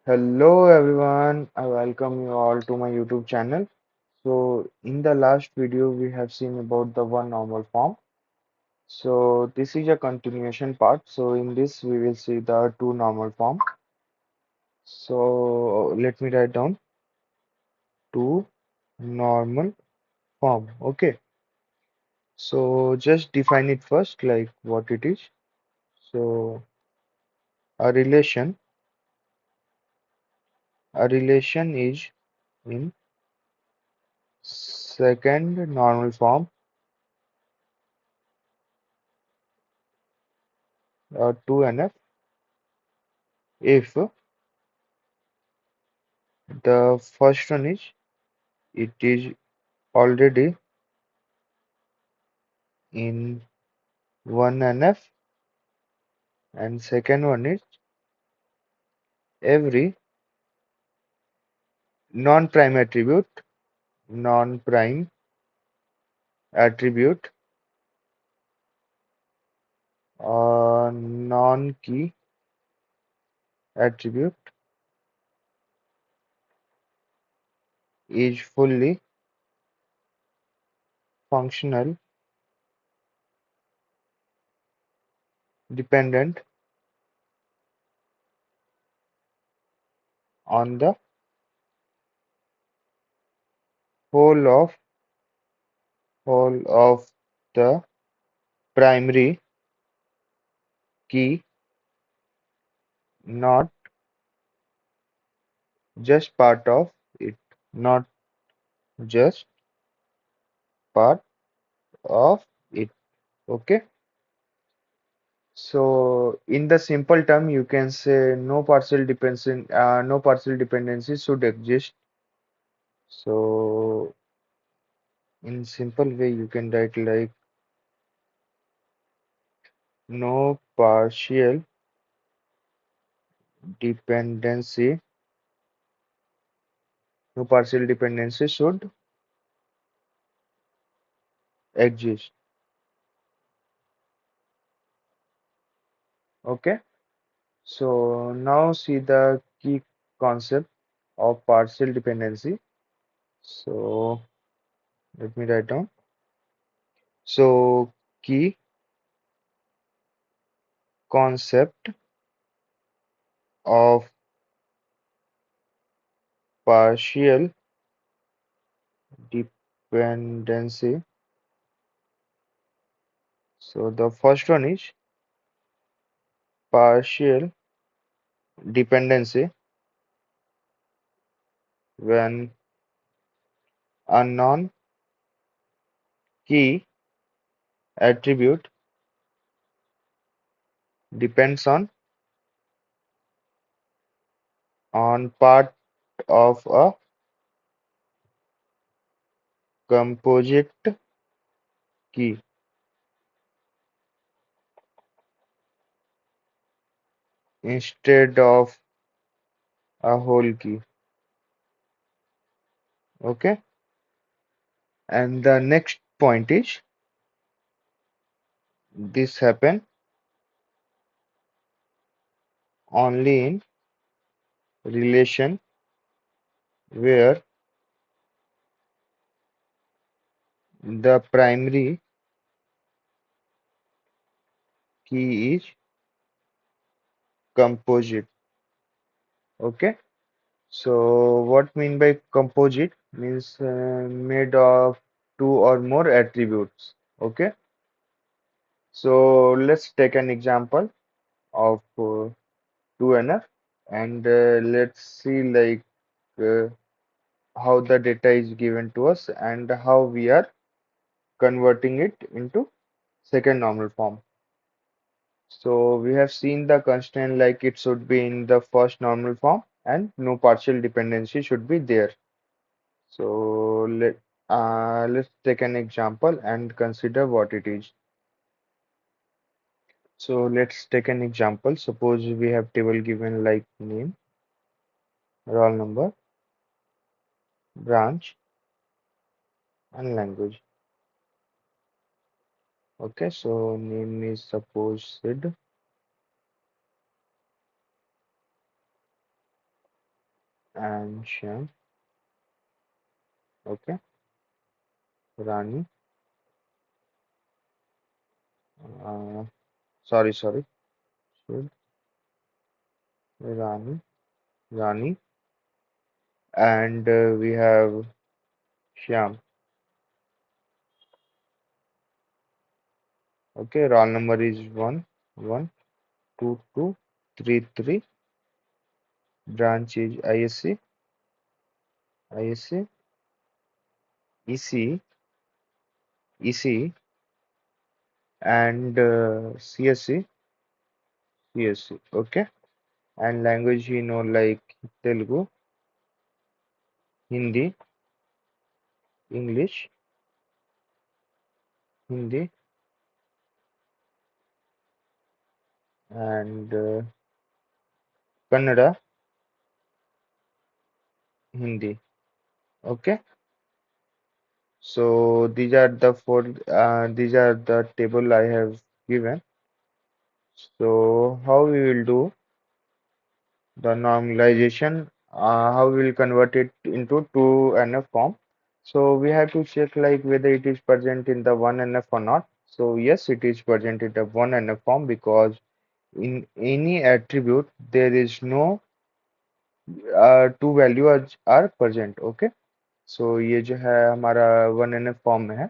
Hello everyone, I welcome you all to my YouTube channel. So in the last video we have seen about the one normal form. So this is a continuation part. So in this we will see the two normal form. So let me write down two normal form. Okay. So just define it first like what it is. So a relation a relation is in second normal form 2NF if the first one is it is already in 1NF, and second one is every non-prime attribute non-prime attribute or non-key attribute is fully functional dependent on the whole of whole of the primary key, not just part of it, not just part of it. Okay. So in the simple term, you can say no partial dependency should exist. So in simple way, you can write like no partial dependency, no partial dependency should exist. Okay. So now see the key concept of partial dependency. So let me write down. So key concept of partial dependency. So the first one is partial dependency when a non-key attribute depends on part of a composite key instead of a whole key. Okay. And the next point is this happen only in relation where the primary key is composite. Okay. So what mean by composite means made of two or more attributes. Okay. So let's take an example of 2NF and let's see like uh, how the data is given to us and how we are converting it into second normal form. So we have seen the constraint like it should be in the first normal form and no partial dependency should be there. So let's take an example and consider what it is. So let's take an example. Suppose we have table given like name, roll number, branch, and language. Okay, so name is suppose Sid, and Shyam. Okay, Rani. Uh, sorry. Should Rani, Rani, and we have Shyam. Okay, roll number is 1, 1, 2, 2, 3, 3. Branch is ISC, EC, EC, and CSC. Okay, and language like Telugu, Hindi, English, Hindi, and Kannada, Hindi. Okay, so these are the four. These are the table I have given. So how we will do the normalization? How we will convert it into 2NF form? So we have to check like whether it is present in the 1NF or not. So yes, it is present in the 1NF form because in any attribute there is no two values are present. Okay, so ये जो है हमारा 1NF form में है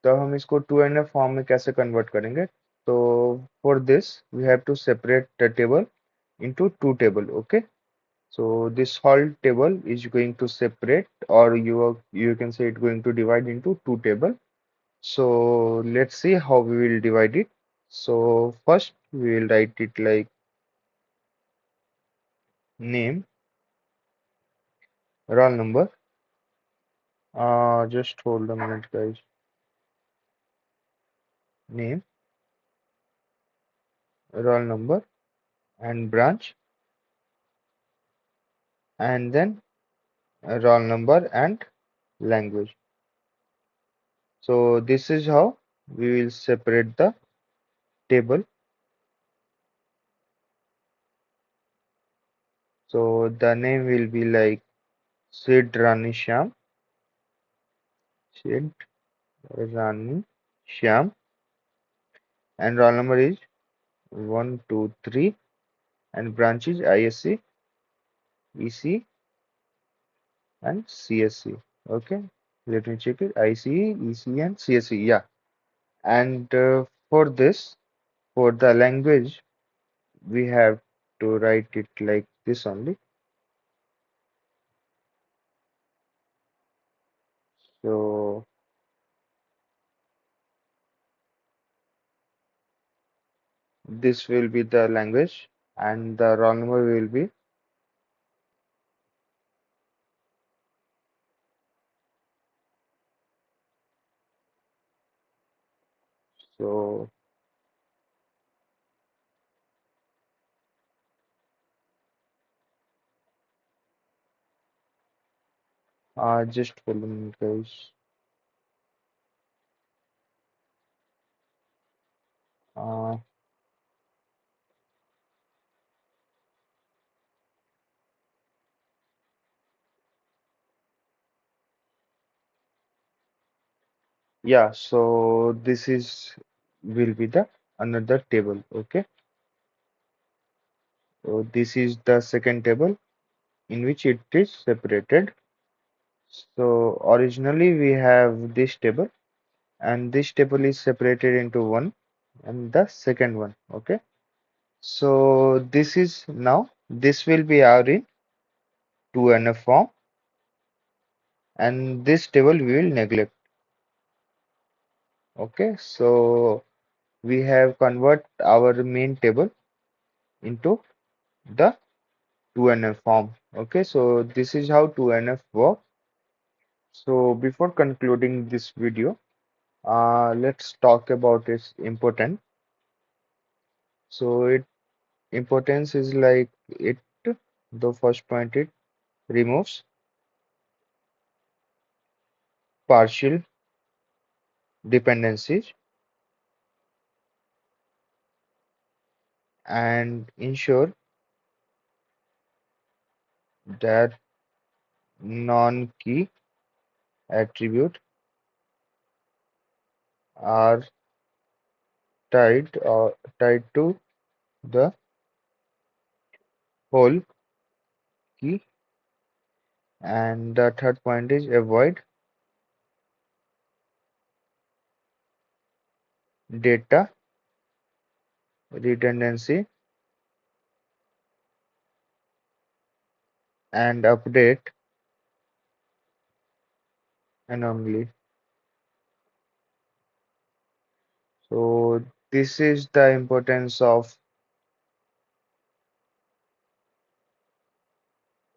तो हम इसको 2NF form में कैसे कन्वर्ट करेंगे तो for this we have to separate the table into two table. Okay, so this whole table is going to separate or you can say it going to divide into two table. So let's see how we will divide it. So first we will write it like name, roll number. Just hold a minute, guys. Name, roll number, and branch, and then roll number and language. So this is how we will separate the table. So the name will be like Sid Rani Shyam, Sid Rani Shyam, and roll number is 1, 2, 3, and branch is ISC, EC, and CSC. Okay, let me check it. ICE, EC, and CSC. Yeah, and for this, for the language, we have to write it like this only. So this will be the language, and the roll number will be so. Just hold a minute, guys. Uh, yeah, so this is will be the another table. Okay, so this is the second table in which it is separated. So originally we have this table, and this table is separated into one and the second one. Okay, so this is now this will be our in 2NF form, and this table we will neglect. Okay, so we have convert our main table into the 2NF form. Okay, so this is how 2NF work. So before concluding this video, let's talk about its importance. So it importance is like it the first point it removes partial dependencies and ensure that non-key attribute are tied to the whole key. And the third point is avoid data redundancy and update anomaly. So this is the importance of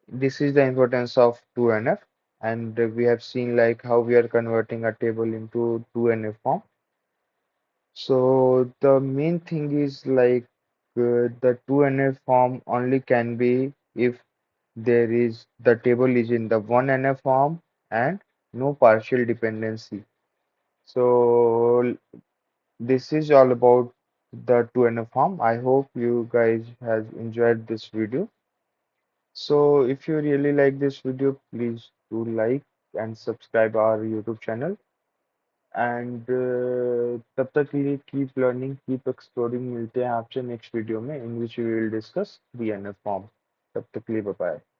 this is the importance of 2NF, and we have seen like how we are converting a table into 2NF form. So the main thing is like the 2NF form only can be if there is the table is in the 1NF form and no partial dependency. So this is all about the 2NF form. I hope you guys has enjoyed this video. So if you really like this video, please do like and subscribe our YouTube channel. And तब तक के लिए keep learning, keep exploring. मिलते हैं आपसे next video में in which we will discuss DNF form. तब तक के लिए bye bye.